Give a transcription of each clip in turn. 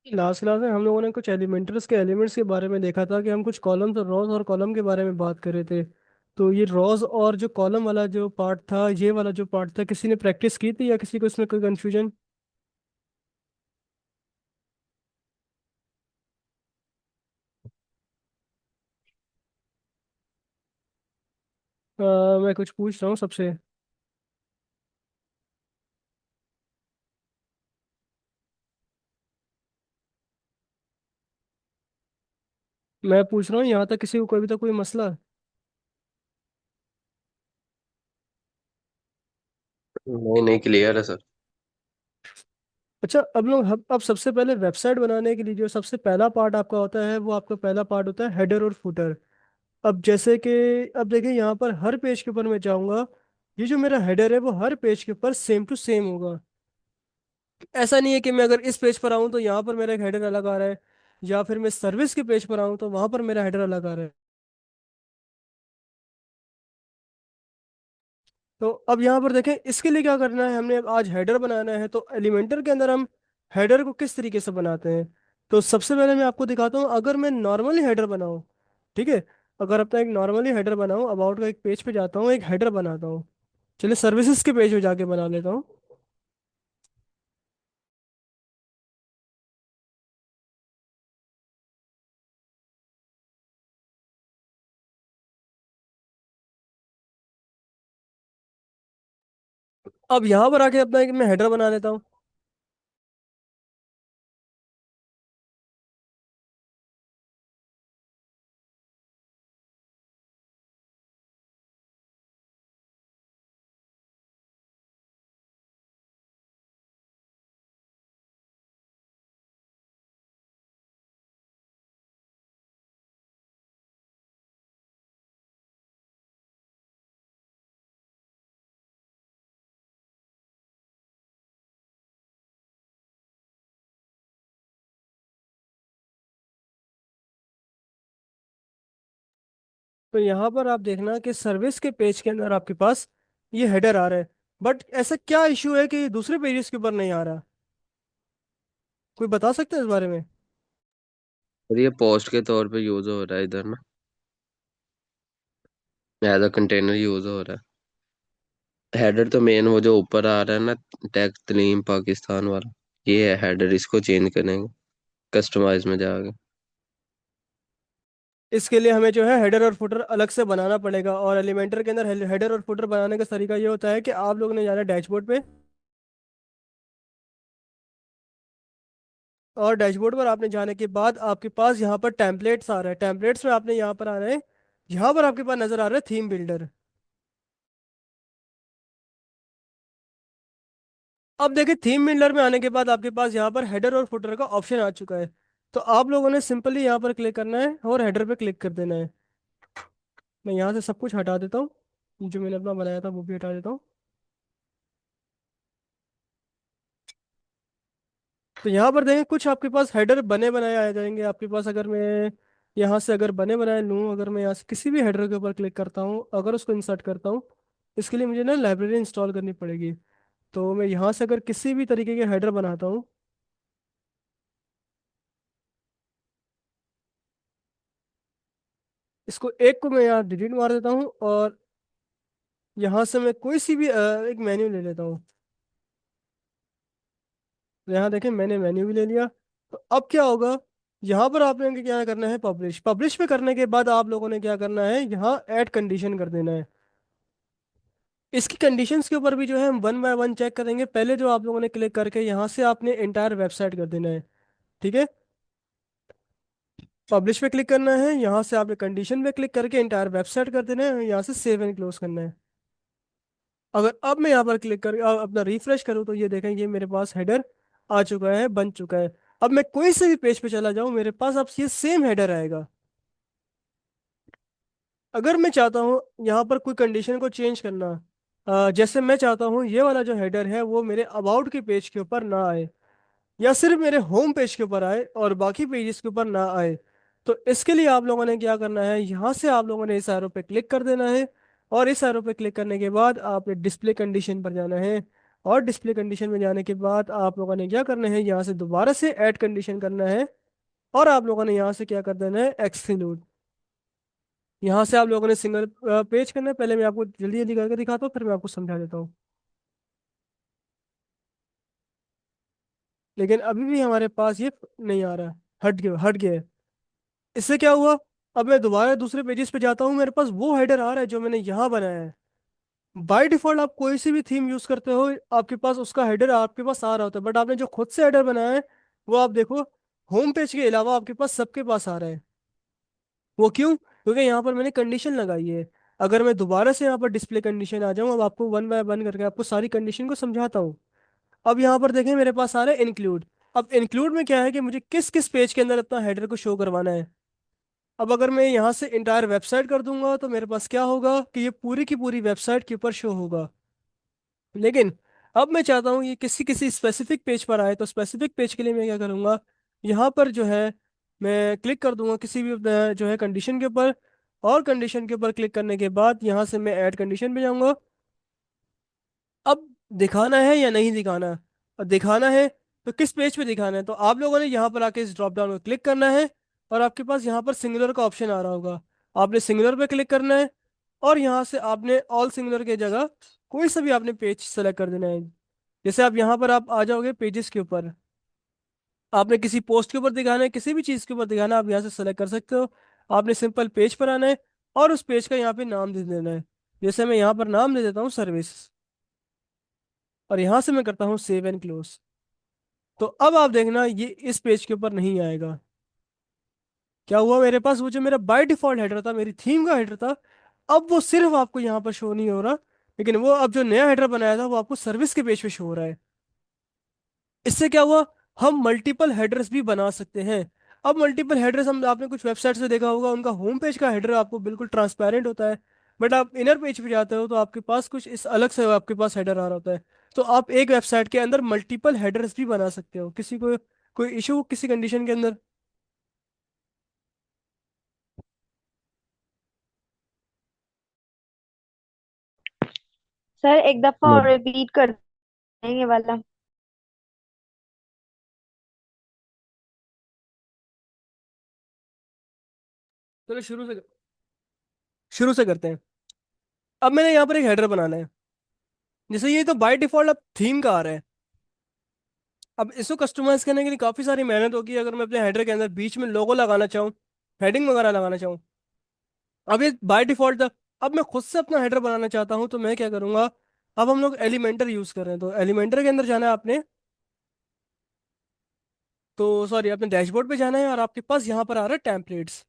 Last class में हम लोगों ने कुछ एलिमेंटर्स के एलिमेंट्स के बारे में देखा था कि हम कुछ कॉलम्स और रॉस और कॉलम के बारे में बात कर रहे थे। तो ये रॉस और जो कॉलम वाला जो पार्ट था, ये वाला जो पार्ट था, किसी ने प्रैक्टिस की थी या किसी को इसमें कोई कंफ्यूजन? मैं कुछ पूछ रहा हूँ सबसे। मैं पूछ रहा हूँ यहाँ तक किसी को कोई भी तो कोई मसला? नहीं नहीं, क्लियर है सर। अच्छा, अब सबसे पहले वेबसाइट बनाने के लिए जो सबसे पहला पार्ट आपका होता है, वो आपका पहला पार्ट होता है हेडर और फुटर। अब जैसे कि अब देखिए यहाँ पर हर पेज के ऊपर मैं जाऊँगा, ये जो मेरा हेडर है वो हर पेज के ऊपर सेम टू सेम होगा। ऐसा नहीं है कि मैं अगर इस पेज पर आऊँ तो यहाँ पर मेरा एक हेडर अलग आ रहा है, या फिर मैं सर्विस के पेज पर आऊँ तो वहां पर मेरा हेडर अलग आ रहा है। तो अब यहाँ पर देखें, इसके लिए क्या करना है, हमने अब आज हेडर बनाना है तो एलिमेंटर के अंदर हम हेडर को किस तरीके से बनाते हैं। तो सबसे पहले मैं आपको दिखाता हूँ, अगर मैं नॉर्मली हेडर बनाऊँ, ठीक है। अगर अपना एक नॉर्मली हेडर बनाऊँ, अबाउट का एक पेज पे जाता हूँ, एक हेडर बनाता हूँ। चलिए सर्विसेज के पेज पे जाके बना लेता हूँ। अब यहाँ पर आके अपना एक मैं हेडर बना लेता हूँ। तो यहाँ पर आप देखना कि सर्विस के पेज के अंदर आपके पास ये हेडर आ रहा है। बट ऐसा क्या इशू है कि दूसरे पेजेस के ऊपर नहीं आ रहा? कोई बता सकता है इस बारे में? और ये पोस्ट के तौर पे यूज हो रहा है इधर ना, एज अ कंटेनर यूज हो रहा है। हेडर तो मेन वो जो ऊपर आ रहा है ना, टैग तलीम पाकिस्तान वाला, ये है हेडर। इसको चेंज करेंगे कस्टमाइज में जाके। इसके लिए हमें जो है हेडर और फुटर अलग से बनाना पड़ेगा, और एलिमेंटर के अंदर हेडर और फुटर बनाने का तरीका ये होता है कि आप लोगों ने जाना है डैशबोर्ड पे, और डैशबोर्ड पर आपने जाने के बाद आपके पास यहाँ पर टेम्पलेट्स आ रहा है। टेम्पलेट्स में आपने यहाँ पर आना है। यहाँ पर आपके पास नजर आ रहा है थीम बिल्डर। अब देखिए, थीम बिल्डर में आने के बाद आपके पास यहाँ पर हेडर और फुटर का ऑप्शन आ चुका है। तो आप लोगों ने सिंपली यहाँ पर क्लिक करना है और हेडर पे क्लिक कर देना है। मैं यहाँ से सब कुछ हटा देता हूँ, जो मैंने अपना बनाया था वो भी हटा देता हूँ। तो यहाँ पर देखें, कुछ आपके पास हेडर बने बनाए आ जाएंगे आपके पास। अगर मैं यहाँ से अगर बने बनाए लूँ, अगर मैं यहाँ से किसी भी हेडर के ऊपर क्लिक करता हूँ, अगर उसको इंसर्ट करता हूँ, इसके लिए मुझे ना लाइब्रेरी इंस्टॉल करनी पड़ेगी। तो मैं यहाँ से अगर किसी भी तरीके के हेडर बनाता हूँ, इसको एक को मैं यहाँ डिलीट मार देता हूँ, और यहाँ से मैं कोई सी भी एक मेन्यू ले लेता हूँ। तो यहाँ देखें, मैंने मेन्यू भी ले लिया। तो अब क्या होगा, यहाँ पर आपने क्या करना है, पब्लिश। पब्लिश पे करने के बाद आप लोगों ने क्या करना है, यहाँ ऐड कंडीशन कर देना है। इसकी कंडीशंस के ऊपर भी जो है हम वन बाय वन चेक करेंगे। पहले जो आप लोगों ने क्लिक करके यहाँ से आपने इंटायर वेबसाइट कर देना है, ठीक है। पब्लिश पे क्लिक करना है, यहाँ से आपने कंडीशन पे क्लिक करके इंटायर वेबसाइट कर देना है, यहाँ से सेव एंड क्लोज करना है। अगर अब मैं यहाँ पर क्लिक कर अपना रिफ्रेश करूँ तो ये देखें, ये मेरे पास हेडर आ चुका है, बन चुका है। अब मैं कोई से भी पेज पे चला जाऊँ, मेरे पास अब ये सेम हेडर आएगा। अगर मैं चाहता हूँ यहाँ पर कोई कंडीशन को चेंज करना, जैसे मैं चाहता हूँ ये वाला जो हेडर है वो मेरे अबाउट के पेज के ऊपर ना आए, या सिर्फ मेरे होम पेज के ऊपर आए और बाकी पेजेस के ऊपर ना आए। तो इसके लिए आप लोगों ने क्या करना है, यहाँ से आप लोगों ने इस एरो पे क्लिक कर देना है, और इस एरो पे क्लिक करने के बाद आपने डिस्प्ले कंडीशन पर जाना है, और डिस्प्ले कंडीशन में जाने के बाद आप लोगों ने क्या करना है, यहाँ से दोबारा से ऐड कंडीशन करना है। और आप लोगों ने यहाँ से क्या कर देना है, एक्सक्लूड। यहाँ से आप लोगों ने सिंगल पेज करना है। पहले मैं आपको जल्दी जल्दी करके दिखाता हूँ, फिर मैं आपको समझा देता हूँ। लेकिन अभी भी हमारे पास ये नहीं आ रहा है, हट गया है। इससे क्या हुआ, अब मैं दोबारा दूसरे पेजेस पे जाता हूँ, मेरे पास वो हेडर आ रहा है जो मैंने यहाँ बनाया है। बाय डिफॉल्ट आप कोई सी भी थीम यूज करते हो, आपके पास उसका हेडर आपके पास आ रहा होता है। बट आपने जो खुद से हेडर बनाया है, वो आप देखो, होम पेज के अलावा आपके पास सबके पास आ रहा है। वो क्यों? क्योंकि यहाँ पर मैंने कंडीशन लगाई है। अगर मैं दोबारा से यहाँ पर डिस्प्ले कंडीशन आ जाऊँ, अब आपको वन बाय वन करके आपको सारी कंडीशन को समझाता हूँ। अब यहाँ पर देखें, मेरे पास आ रहा है इंक्लूड। अब इंक्लूड में क्या है कि मुझे किस किस पेज के अंदर अपना हेडर को शो करवाना है। अब अगर मैं यहाँ से इंटायर वेबसाइट कर दूंगा, तो मेरे पास क्या होगा कि ये पूरी की पूरी वेबसाइट के ऊपर शो होगा। लेकिन अब मैं चाहता हूँ ये किसी किसी स्पेसिफिक पेज पर आए, तो स्पेसिफिक पेज के लिए मैं क्या करूँगा, यहाँ पर जो है मैं क्लिक कर दूंगा किसी भी जो है कंडीशन के ऊपर। और कंडीशन के ऊपर क्लिक करने के बाद यहाँ से मैं ऐड कंडीशन पे जाऊँगा। अब दिखाना है या नहीं दिखाना, अब दिखाना है तो किस पेज पे दिखाना है, तो आप लोगों ने यहाँ पर आके इस ड्रॉप डाउन को क्लिक करना है। और आपके पास यहाँ पर सिंगुलर का ऑप्शन आ रहा होगा, आपने सिंगुलर पे क्लिक करना है। और यहाँ से आपने ऑल सिंगुलर की जगह कोई सा भी आपने पेज सेलेक्ट कर देना है। जैसे आप यहाँ पर आप आ जाओगे पेजेस के ऊपर, आपने किसी पोस्ट के ऊपर दिखाना है, किसी भी चीज़ के ऊपर दिखाना है, आप यहाँ से सेलेक्ट कर सकते हो। आपने सिंपल पेज पर आना है और उस पेज का यहाँ पे नाम दे देना है। जैसे मैं यहाँ पर नाम दे देता हूँ सर्विस, और यहाँ से मैं करता हूँ सेव एंड क्लोज। तो अब आप देखना ये इस पेज के ऊपर नहीं आएगा। क्या हुआ, मेरे पास वो जो मेरा बाय डिफॉल्ट हेडर था, मेरी थीम का हेडर था, अब वो सिर्फ आपको यहाँ पर शो नहीं हो रहा। लेकिन वो अब जो नया हेडर बनाया था, वो आपको सर्विस के पेज पे शो हो रहा है। इससे क्या हुआ, हम मल्टीपल हेडर्स भी बना सकते हैं। अब मल्टीपल हेडर्स, हम आपने कुछ वेबसाइट से देखा होगा, उनका होम पेज का हेडर आपको बिल्कुल ट्रांसपेरेंट होता है। बट आप इनर पेज पे जाते हो तो आपके पास कुछ इस अलग से आपके पास हेडर आ रहा होता है। तो आप एक वेबसाइट के अंदर मल्टीपल हेडर्स भी बना सकते हो। किसी को कोई इशू किसी कंडीशन के अंदर? सर एक दफा और मतलब रिपीट कर देंगे वाला। चलो शुरू से करते हैं। अब मैंने यहाँ पर एक हेडर बनाना है। जैसे ये तो बाय डिफॉल्ट अब थीम का आ रहा है। अब इसको कस्टमाइज करने के लिए काफ़ी सारी मेहनत होगी। अगर मैं अपने हेडर के अंदर बीच में लोगो लगाना चाहूँ, हेडिंग वगैरह लगाना चाहूँ, अब ये बाय डिफॉल्ट था। अब मैं खुद से अपना हेडर बनाना चाहता हूँ, तो मैं क्या करूँगा, अब हम लोग एलिमेंटर यूज़ कर रहे हैं, तो एलिमेंटर के अंदर जाना है आपने। तो सॉरी, अपने डैशबोर्ड पे जाना है और आपके पास यहाँ पर आ रहा है टेम्पलेट्स।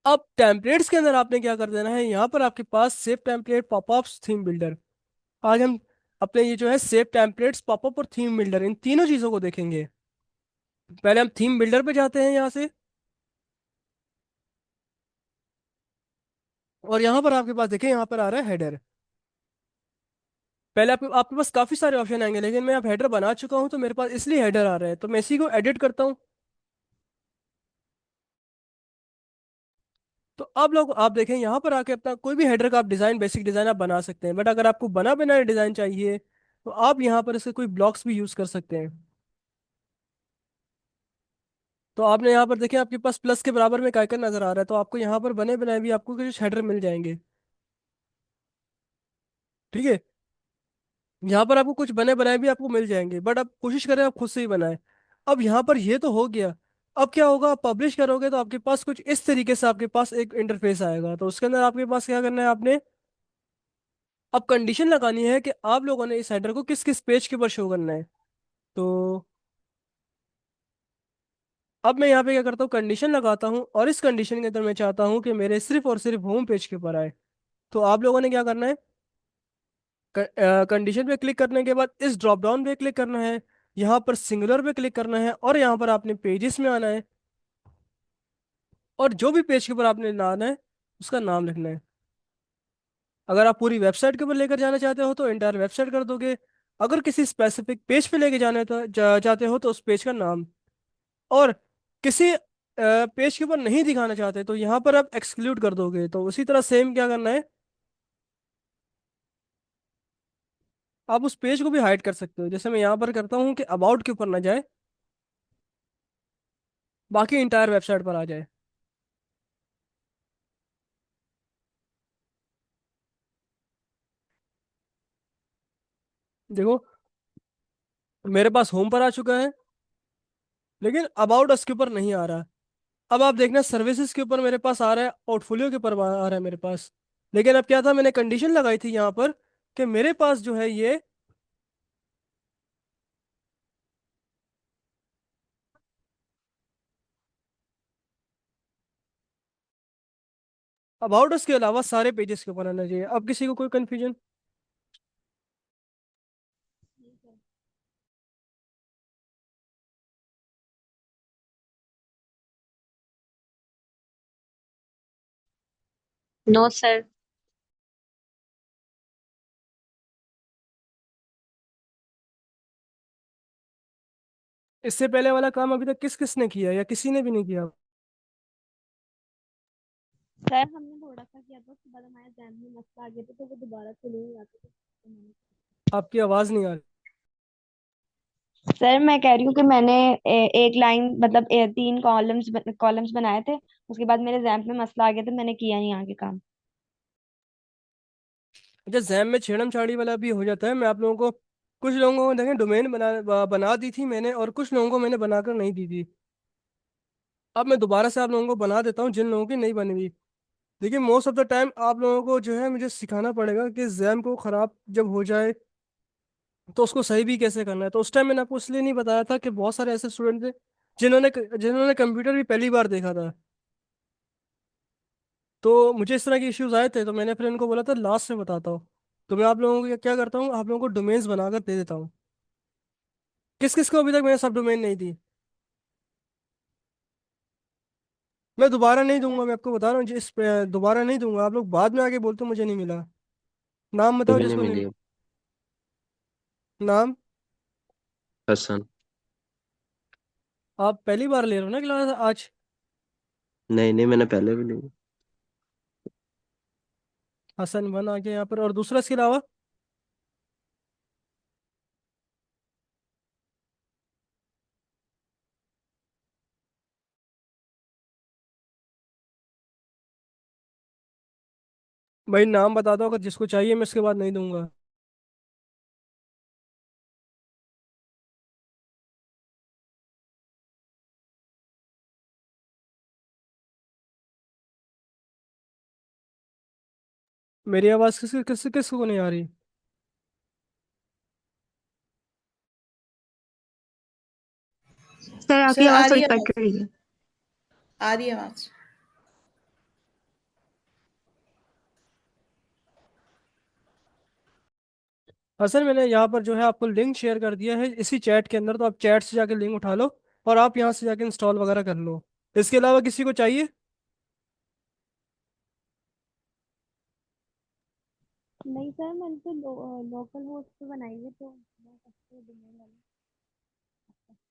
अब टेम्पलेट्स के अंदर आपने क्या कर देना है, यहाँ पर आपके पास save template, popups, theme builder. आज हम अपने ये जो है सेव टेम्पलेट्स, पॉपअप और थीम बिल्डर, इन तीनों चीज़ों को देखेंगे। पहले हम थीम बिल्डर पे जाते हैं यहाँ से। और यहाँ पर आपके पास देखें, यहाँ पर आ रहा है हेडर। पहले आपके पास काफ़ी सारे ऑप्शन आएंगे, लेकिन मैं अब हेडर बना चुका हूँ तो मेरे पास इसलिए हेडर आ रहा है, तो मैं इसी को एडिट करता हूँ। तो अब लोग आप देखें, यहाँ पर आके अपना कोई भी हेडर का आप डिज़ाइन, बेसिक डिज़ाइन आप बना सकते हैं। बट अगर आपको बना बनाया डिज़ाइन चाहिए, तो आप यहाँ पर इसके कोई ब्लॉक्स भी यूज़ कर सकते हैं। तो आपने यहाँ पर देखें, आपके पास प्लस के बराबर में एक आइकन नजर आ रहा है, तो आपको यहाँ पर बने बनाए भी आपको कुछ हेडर मिल जाएंगे। ठीक है, यहाँ पर आपको कुछ बने बनाए भी आपको मिल जाएंगे, बट आप कोशिश करें आप खुद से ही बनाएं। अब यहाँ पर ये तो हो गया। अब क्या होगा, आप पब्लिश करोगे तो आपके पास कुछ इस तरीके से आपके पास एक इंटरफेस आएगा। तो उसके अंदर आपके पास क्या करना है आपने, अब कंडीशन लगानी है कि आप लोगों ने इस हेडर को किस किस पेज के ऊपर शो करना है। तो अब मैं यहाँ पे क्या करता हूँ, कंडीशन लगाता हूँ, और इस कंडीशन के अंदर मैं चाहता हूँ कि मेरे सिर्फ और सिर्फ होम पेज के ऊपर आए। तो आप लोगों ने क्या करना है, कंडीशन पे क्लिक करने के बाद इस ड्रॉप डाउन पे क्लिक करना है, यहाँ पर सिंगुलर पे क्लिक करना है, और यहाँ पर आपने पेजेस में आना है। और जो भी पेज के ऊपर आपने लाना है, उसका नाम लिखना है। अगर आप पूरी वेबसाइट के ऊपर लेकर जाना चाहते हो तो एंटायर वेबसाइट कर दोगे। अगर किसी स्पेसिफिक पेज पे लेके जाने तो चाहते हो तो उस पेज का नाम। और किसी पेज के ऊपर नहीं दिखाना चाहते तो यहाँ पर आप एक्सक्लूड कर दोगे। तो उसी तरह सेम क्या करना है, आप उस पेज को भी हाइड कर सकते हो, जैसे मैं यहाँ पर करता हूँ कि अबाउट के ऊपर ना जाए, बाकी इंटायर वेबसाइट पर आ जाए। देखो, मेरे पास होम पर आ चुका है, लेकिन अबाउट अस के ऊपर नहीं आ रहा। अब आप देखना, सर्विसेज के ऊपर मेरे पास आ रहा है, पोर्टफोलियो के ऊपर आ रहा है मेरे पास। लेकिन अब क्या था, मैंने कंडीशन लगाई थी यहाँ पर कि मेरे पास जो है ये अबाउट अस के अलावा सारे पेजेस के ऊपर आना चाहिए। अब किसी को कोई कंफ्यूजन? No sir. इससे पहले वाला काम अभी तक किस किस ने किया, या किसी ने भी नहीं किया? सर हमने थोड़ा सा किया था, उसके बाद हमारे जहन में मसला आ गया था, तो वो दोबारा से नहीं आते थे। आपकी आवाज नहीं आ रही। सर मैं कह रही हूँ कि मैंने एक लाइन मतलब 3 कॉलम्स बनाए थे। उसके बाद मेरे एग्जाम में मसला आ गया था, मैंने किया नहीं आगे काम। अच्छा, जैम में छेड़म छाड़ी वाला भी हो जाता है। मैं आप लोगों को, कुछ लोगों को देखें डोमेन बना दी थी मैंने, और कुछ लोगों को मैंने बनाकर नहीं दी थी। अब मैं दोबारा से आप लोगों को बना देता हूँ जिन लोगों की नहीं बनी हुई। देखिए, मोस्ट ऑफ द टाइम आप लोगों को जो है मुझे सिखाना पड़ेगा कि जैम को ख़राब जब हो जाए तो उसको सही भी कैसे करना है। तो उस टाइम मैंने आपको इसलिए नहीं बताया था कि बहुत सारे ऐसे स्टूडेंट थे जिन्होंने जिन्होंने कंप्यूटर भी पहली बार देखा था। तो मुझे इस तरह के इश्यूज आए थे, तो मैंने फिर इनको बोला था लास्ट में बताता हूँ। तो मैं आप लोगों को क्या करता हूँ, आप लोगों को डोमेन्स बनाकर दे देता हूँ। किस किस को अभी तक मैंने सब डोमेन नहीं दी? मैं दोबारा नहीं सर दूंगा, मैं आपको बता रहा हूँ, जिस दोबारा नहीं दूंगा। आप लोग बाद में आके बोलते हो मुझे नहीं मिला। नाम बताओ भी नहीं जिसको नहीं मिली मिला। अब। नाम? हसन। आप पहली बार ले रहे हो ना क्लास आज? नहीं नहीं, मैंने पहले भी नहीं। हसन वन आ गया यहाँ पर, और दूसरा इसके अलावा? भाई नाम बता दो, अगर जिसको चाहिए मैं इसके बाद नहीं दूंगा। मेरी आवाज़ किसको नहीं आ रही? सर आपकी सर आ आवाज रही थोड़ी है कट आवाज। रही है। आ रही है आवाज। हसन, मैंने यहाँ पर जो है आपको लिंक शेयर कर दिया है इसी चैट के अंदर, तो आप चैट से जाके लिंक उठा लो और आप यहाँ से जाके इंस्टॉल वगैरह कर लो। इसके अलावा किसी को चाहिए? नहीं सर, मैंने तो लोकल होस्ट पे बनाई है, तो मैं सबसे डोमेन वाला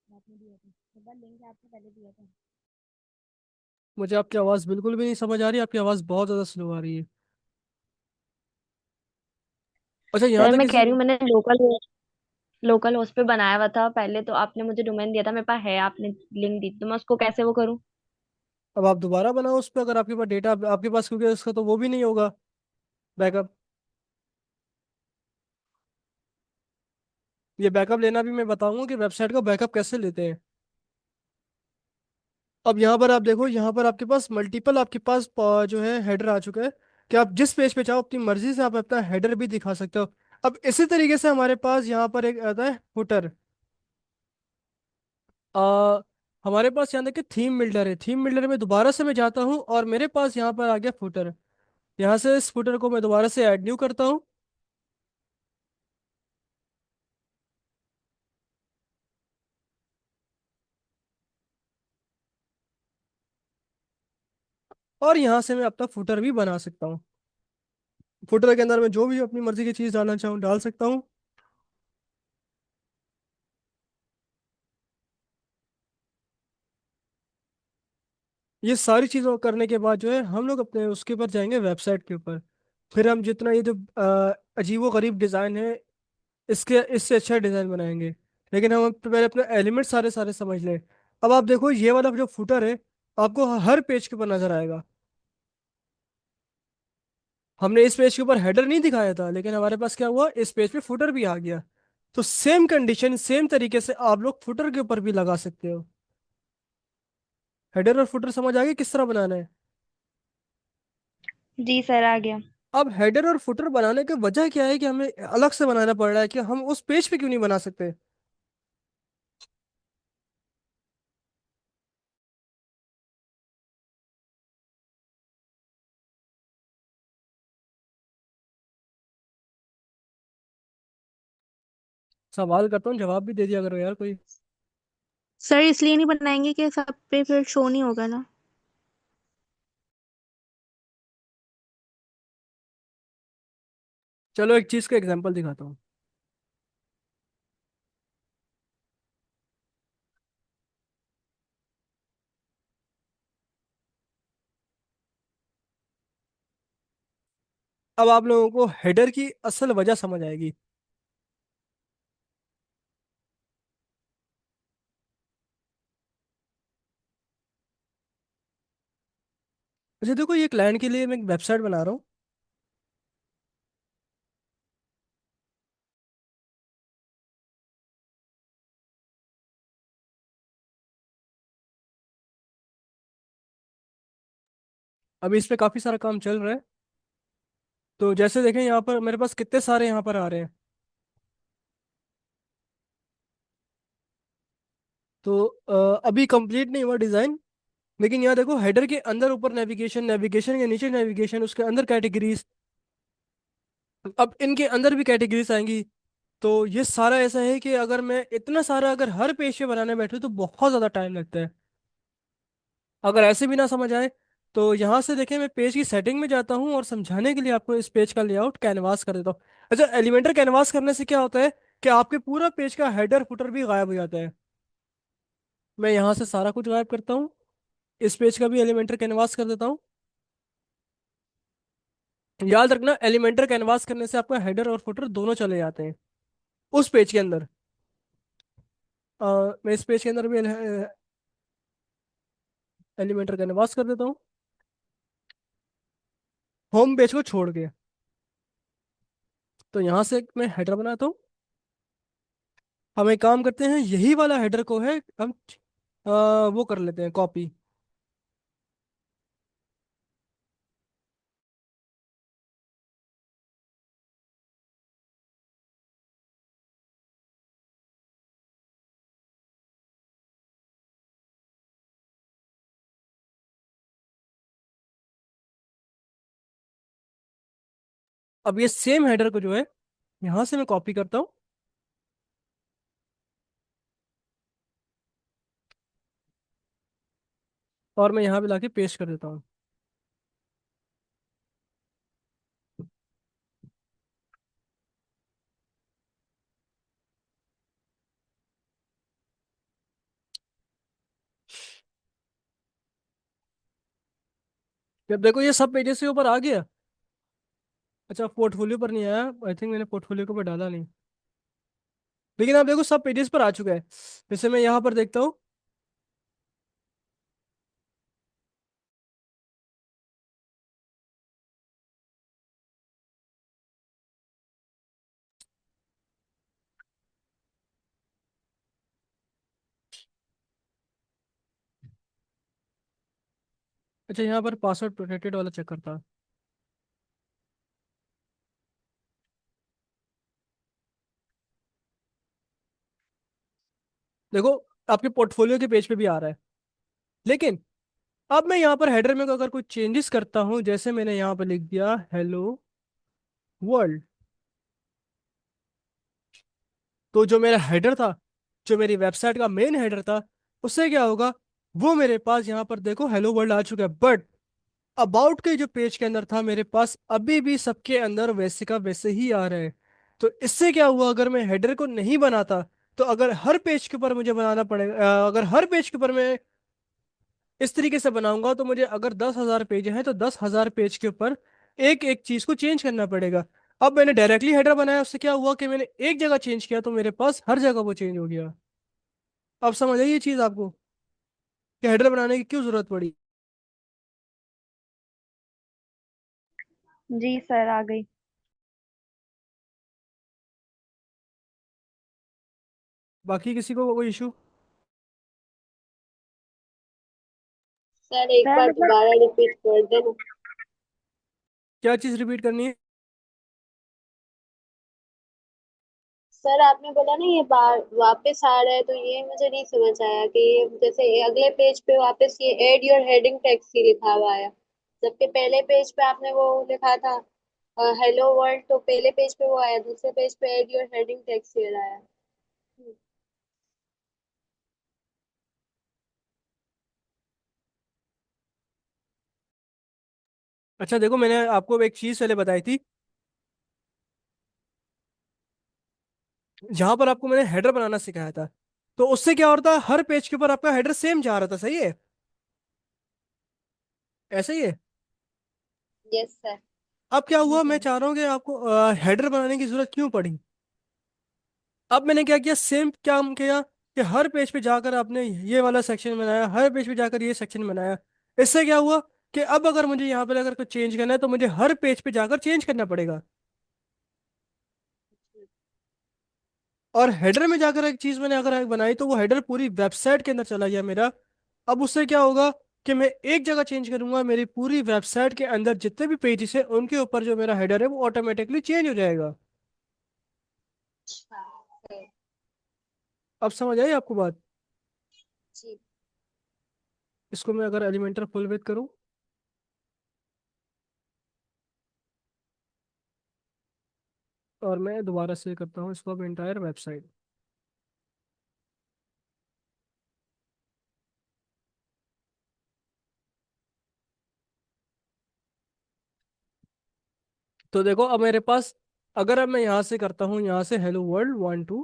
बाद में दिया था, एक बार लिंक आपको पहले दिया था। मुझे आपकी आवाज़ बिल्कुल भी नहीं समझ आ रही, आपकी आवाज़ बहुत ज़्यादा स्लो आ रही है। अच्छा, यहाँ सर तक मैं कह किसी, रही हूँ मैंने लोकल होस्ट पे बनाया हुआ था पहले, तो आपने मुझे डोमेन दिया था, मेरे पास है, आपने लिंक दी, तो मैं उसको कैसे वो करूँ? अब आप दोबारा बनाओ उस पर, अगर आपके पास डेटा आपके पास, क्योंकि इसका तो वो भी नहीं होगा बैकअप। ये बैकअप लेना भी मैं बताऊंगा कि वेबसाइट का बैकअप कैसे लेते हैं। अब यहाँ पर आप देखो, यहाँ पर आपके पास मल्टीपल, आपके पास जो है हेडर आ चुका है कि आप जिस पेज पे चाहो अपनी मर्जी से आप अपना हेडर भी दिखा सकते हो। अब इसी तरीके से हमारे पास यहाँ पर एक आता है फुटर। आ, हमारे पास यहाँ देखिए थीम बिल्डर है। थीम बिल्डर में दोबारा से मैं जाता हूँ और मेरे पास यहाँ पर आ गया फुटर। यहाँ से इस फुटर को मैं दोबारा से ऐड न्यू करता हूँ, और यहाँ से मैं अपना फुटर भी बना सकता हूँ। फुटर के अंदर मैं जो भी अपनी मर्जी की चीज़ डालना चाहूँ डाल सकता हूँ। ये सारी चीज़ों करने के बाद जो है हम लोग अपने उसके ऊपर जाएंगे, वेबसाइट के ऊपर। फिर हम जितना ये जो अजीबो गरीब डिज़ाइन है इसके इससे अच्छा डिजाइन बनाएंगे। लेकिन हम पहले अपने एलिमेंट सारे सारे समझ लें। अब आप देखो ये वाला जो फुटर है, आपको हर पेज के ऊपर नजर आएगा। हमने इस पेज के ऊपर हेडर नहीं दिखाया था, लेकिन हमारे पास क्या हुआ, इस पेज पे फुटर भी आ गया। तो सेम कंडीशन सेम तरीके से आप लोग फुटर के ऊपर भी लगा सकते हो। हेडर और फुटर समझ आ गई किस तरह बनाना है। जी सर, आ गया। अब हेडर और फुटर बनाने की वजह क्या है कि हमें अलग से बनाना पड़ रहा है, कि हम उस पेज पे क्यों नहीं बना सकते। सवाल करता हूँ, जवाब भी दे दिया करो यार कोई। सर इसलिए नहीं बनाएंगे कि सब पे फिर शो नहीं होगा ना। चलो एक चीज का एग्जांपल दिखाता हूँ। अब आप लोगों को हेडर की असल वजह समझ आएगी। अच्छा देखो, ये क्लाइंट के लिए मैं एक वेबसाइट बना रहा हूँ। अभी इस पे काफी सारा काम चल रहा है। तो जैसे देखें यहाँ पर मेरे पास कितने सारे यहाँ पर आ रहे हैं। तो अभी कंप्लीट नहीं हुआ डिजाइन। लेकिन यहाँ देखो, हेडर के अंदर ऊपर नेविगेशन, नेविगेशन के नीचे नेविगेशन, उसके अंदर कैटेगरीज। अब इनके अंदर भी कैटेगरीज आएंगी। तो ये सारा ऐसा है कि अगर मैं इतना सारा अगर हर पेज पे बनाने बैठूँ तो बहुत ज़्यादा टाइम लगता है। अगर ऐसे भी ना समझ आए तो यहाँ से देखें, मैं पेज की सेटिंग में जाता हूँ और समझाने के लिए आपको इस पेज का लेआउट कैनवास कर देता हूँ। अच्छा, एलिमेंटर कैनवास करने से क्या होता है कि आपके पूरा पेज का हेडर फुटर भी गायब हो जाता है। मैं यहाँ से सारा कुछ गायब करता हूँ। इस पेज का भी एलिमेंटर कैनवास कर देता हूँ। याद रखना, एलिमेंटर कैनवास करने से आपका हेडर और फुटर दोनों चले जाते हैं उस पेज के अंदर। मैं इस पेज के अंदर भी एलिमेंटर कैनवास कर देता हूँ, होम पेज को छोड़ के। तो यहाँ से मैं हेडर बनाता हूँ। हम एक काम करते हैं, यही वाला हेडर को है हम वो कर लेते हैं कॉपी। अब ये सेम हेडर को जो है यहाँ से मैं कॉपी करता हूँ और मैं यहाँ पे लाके पेस्ट कर देता हूँ। जब देखो ये सब पेजेस से ऊपर आ गया। अच्छा, पोर्टफोलियो पर नहीं आया, आई थिंक मैंने पोर्टफोलियो के ऊपर डाला नहीं। लेकिन आप देखो सब पेजेस पर आ चुका है। जैसे मैं यहाँ पर देखता हूँ। अच्छा, यहाँ पर पासवर्ड प्रोटेक्टेड वाला चेक करता है। देखो, आपके पोर्टफोलियो के पेज पे भी आ रहा है। लेकिन अब मैं यहाँ पर हेडर में अगर कोई चेंजेस करता हूँ, जैसे मैंने यहाँ पर लिख दिया हेलो वर्ल्ड, तो जो मेरा हेडर था, जो मेरी वेबसाइट का मेन हेडर था, उससे क्या होगा, वो मेरे पास यहाँ पर देखो हेलो वर्ल्ड आ चुका है। बट अबाउट के जो पेज के अंदर था मेरे पास, अभी भी सबके अंदर वैसे का वैसे ही आ रहा है। तो इससे क्या हुआ, अगर मैं हेडर को नहीं बनाता, तो अगर हर पेज के ऊपर मुझे बनाना पड़ेगा, अगर हर पेज के ऊपर मैं इस तरीके से बनाऊंगा, तो मुझे अगर 10,000 पेज हैं तो 10,000 पेज के ऊपर एक एक चीज को चेंज करना पड़ेगा। अब मैंने डायरेक्टली हेडर बनाया, उससे क्या हुआ कि मैंने एक जगह चेंज किया तो मेरे पास हर जगह वो चेंज हो गया। अब समझ आई ये चीज़ आपको कि हेडर बनाने की क्यों जरूरत पड़ी। जी सर, आ गई। बाकी किसी को कोई इशू? सर एक सर बार मतलब दोबारा रिपीट कर देना। क्या चीज़ रिपीट करनी है? सर आपने बोला ना ये बार वापस आ रहा है, तो ये मुझे नहीं समझ आया कि ये जैसे अगले पेज पे वापस ये एड योर हेडिंग टेक्स्ट ही लिखा हुआ आया, जबकि पहले पेज पे आपने वो लिखा था हेलो वर्ल्ड, तो पहले पेज पे वो आया, दूसरे पेज पे एड योर हेडिंग टेक्स्ट ये आया। अच्छा देखो, मैंने आपको एक चीज़ पहले बताई थी, जहां पर आपको मैंने हेडर बनाना सिखाया था, तो उससे क्या होता है, हर पेज के ऊपर आपका हेडर सेम जा रहा था, सही है? ऐसा ही है। Yes sir. अब क्या जी हुआ, मैं सर। चाह रहा हूँ कि आपको हेडर बनाने की जरूरत क्यों पड़ी। अब मैंने क्या किया, सेम काम किया कि हर पेज पे जाकर आपने ये वाला सेक्शन बनाया, हर पेज पे जाकर ये सेक्शन बनाया। इससे क्या हुआ कि अब अगर मुझे यहाँ पर अगर कुछ चेंज करना है तो मुझे हर पेज पे जाकर चेंज करना पड़ेगा। और हेडर में जाकर एक चीज मैंने अगर बनाई तो वो हेडर पूरी वेबसाइट के अंदर चला गया मेरा। अब उससे क्या होगा कि मैं एक जगह चेंज करूंगा, मेरी पूरी वेबसाइट के अंदर जितने भी पेजेस है उनके ऊपर जो मेरा हेडर है वो ऑटोमेटिकली चेंज हो जाएगा। अच्छा सर। अब समझ आई आपको बात? जी। इसको मैं अगर एलिमेंटर फुल विड्थ करूं और मैं दोबारा से करता हूँ इसको अब एंटायर वेबसाइट, तो देखो अब मेरे पास, अगर अब मैं यहाँ से करता हूँ, यहाँ से हेलो वर्ल्ड 1 2,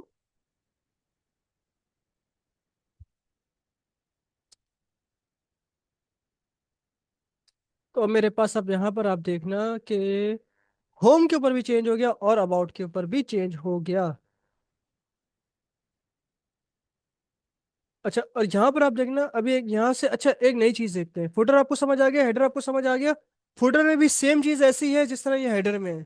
तो अब मेरे पास, अब यहाँ पर आप देखना कि होम के ऊपर भी चेंज हो गया और अबाउट के ऊपर भी चेंज हो गया। अच्छा, और यहाँ पर आप देखना अभी एक यहाँ से, अच्छा एक नई चीज देखते हैं, फुटर आपको समझ आ गया, हेडर आपको समझ आ गया। फुटर में भी सेम चीज ऐसी है जिस तरह ये हेडर में है।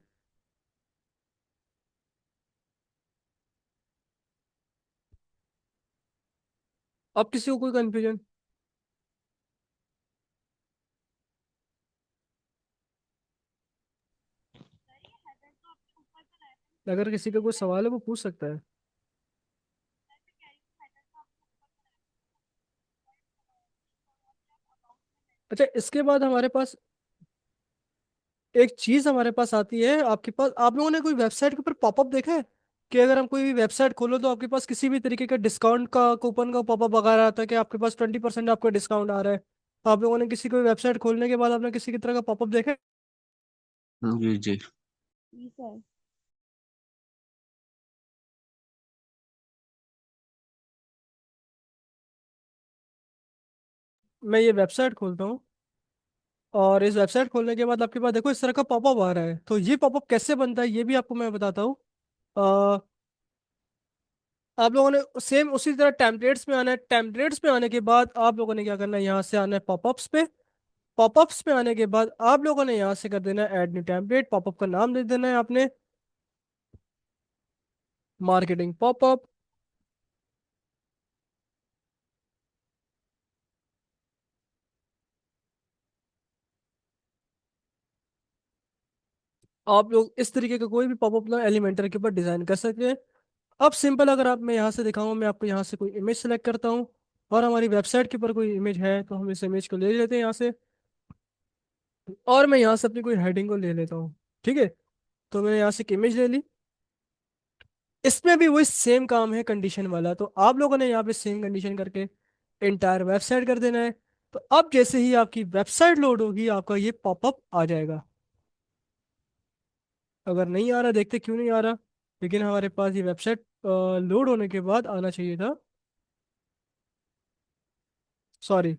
अब किसी को कोई कंफ्यूजन? अगर किसी का कोई सवाल है वो पूछ सकता है। अच्छा, इसके बाद हमारे पास एक चीज हमारे पास आती है, आपके पास, आप लोगों ने कोई वेबसाइट के ऊपर पॉपअप देखा है कि अगर हम कोई भी वेबसाइट खोलो तो आपके पास किसी भी तरीके का डिस्काउंट का कूपन का पॉपअप वगैरह आता है कि आपके पास 20% आपका डिस्काउंट आ रहा है। आप लोगों ने किसी कोई वेबसाइट खोलने के बाद आपने किसी की तरह का पॉपअप देखा है? जी जी। जी सर। मैं ये वेबसाइट खोलता हूँ और इस वेबसाइट खोलने के बाद आपके पास देखो इस तरह का पॉपअप आ रहा है, तो ये पॉपअप कैसे बनता है ये भी आपको मैं बताता हूँ। अ, आप लोगों ने सेम उसी तरह टेम्पलेट्स में आना है, टेम्पलेट्स में आने के बाद आप लोगों ने क्या करना है, यहाँ से आना है पॉपअप्स पे। पॉपअप्स पे आने के बाद आप लोगों ने यहाँ से कर देना है ऐड न्यू टेम्पलेट, पॉपअप का नाम दे देना है आपने मार्केटिंग पॉपअप। आप लोग इस तरीके का कोई भी पॉपअप ना एलिमेंटर के ऊपर डिजाइन कर सकते हैं। अब सिंपल, अगर आप, मैं यहाँ से दिखाऊँ, मैं आपको यहाँ से कोई इमेज सेलेक्ट करता हूँ और हमारी वेबसाइट के ऊपर कोई इमेज है तो हम इस इमेज को ले लेते हैं यहाँ से, और मैं यहाँ से अपनी कोई हेडिंग को ले लेता हूँ। ठीक है, तो मैंने यहाँ से एक इमेज ले ली। इसमें भी वही सेम काम है कंडीशन वाला, तो आप लोगों ने यहाँ पे सेम कंडीशन करके इंटायर वेबसाइट कर देना है। तो अब जैसे ही आपकी वेबसाइट लोड होगी आपका ये पॉपअप आ जाएगा। अगर नहीं आ रहा, देखते क्यों नहीं आ रहा, लेकिन हमारे पास ये वेबसाइट लोड होने के बाद आना चाहिए था, सॉरी,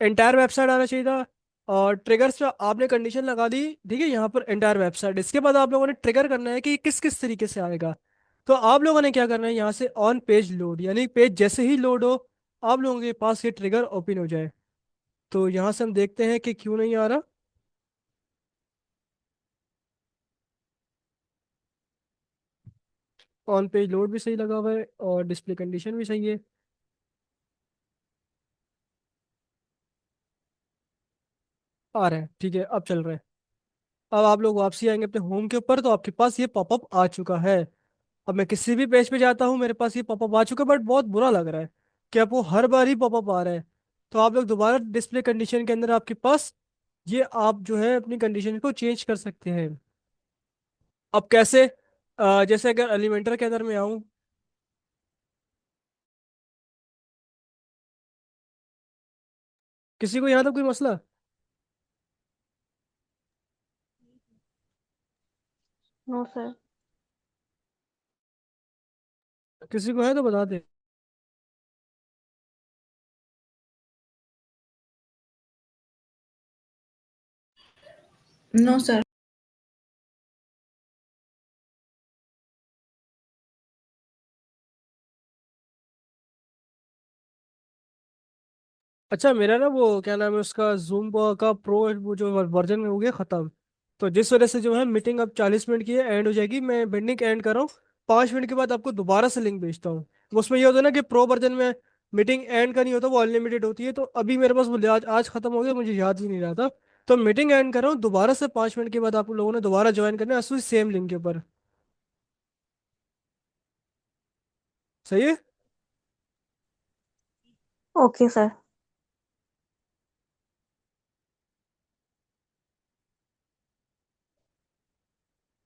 एंटायर वेबसाइट आना चाहिए था। और ट्रिगर्स पे आपने कंडीशन लगा दी, ठीक है, यहाँ पर एंटायर वेबसाइट। इसके बाद आप लोगों ने ट्रिगर करना है कि किस किस तरीके से आएगा। तो आप लोगों ने क्या करना है, यहाँ से ऑन पेज लोड, यानी पेज जैसे ही लोड हो आप लोगों के पास ये ट्रिगर ओपन हो जाए। तो यहाँ से हम देखते हैं कि क्यों नहीं आ रहा। ऑन पेज लोड भी सही लगा हुआ है और डिस्प्ले कंडीशन भी सही है। आ रहा है, ठीक है, अब चल रहा है। अब आप लोग वापसी आएंगे अपने होम के ऊपर, तो आपके पास ये पॉपअप आ चुका है। अब मैं किसी भी पेज पे जाता हूँ मेरे पास ये पॉपअप आ चुका है, बट बहुत बुरा लग रहा है कि आपको हर बार ही पॉपअप आ रहा है। तो आप लोग दोबारा डिस्प्ले कंडीशन के अंदर आपके पास ये आप जो है अपनी कंडीशन को चेंज कर सकते हैं। अब कैसे? जैसे अगर एलिमेंटर के अंदर मैं आऊँ, किसी को यहाँ तक कोई मसला? No sir. किसी को है तो बता दे। No sir. अच्छा, मेरा ना वो क्या नाम है उसका, जूम का प्रो वो जो वर्जन हो गया ख़त्म। तो जिस वजह से जो है मीटिंग अब 40 मिनट की है, एंड हो जाएगी। मैं मीटिंग एंड कर रहा हूँ, 5 मिनट के बाद आपको दोबारा से लिंक भेजता हूँ। उसमें ये होता है ना कि प्रो वर्जन में मीटिंग एंड का नहीं होता, वो अनलिमिटेड होती है। तो अभी मेरे पास वो आज ख़त्म हो गया, मुझे याद ही नहीं रहा था। तो मीटिंग एंड कर रहा हूँ, दोबारा से 5 मिनट के बाद आप लोगों ने दोबारा ज्वाइन करना है उसी सेम लिंक के ऊपर। सही है? Okay sir.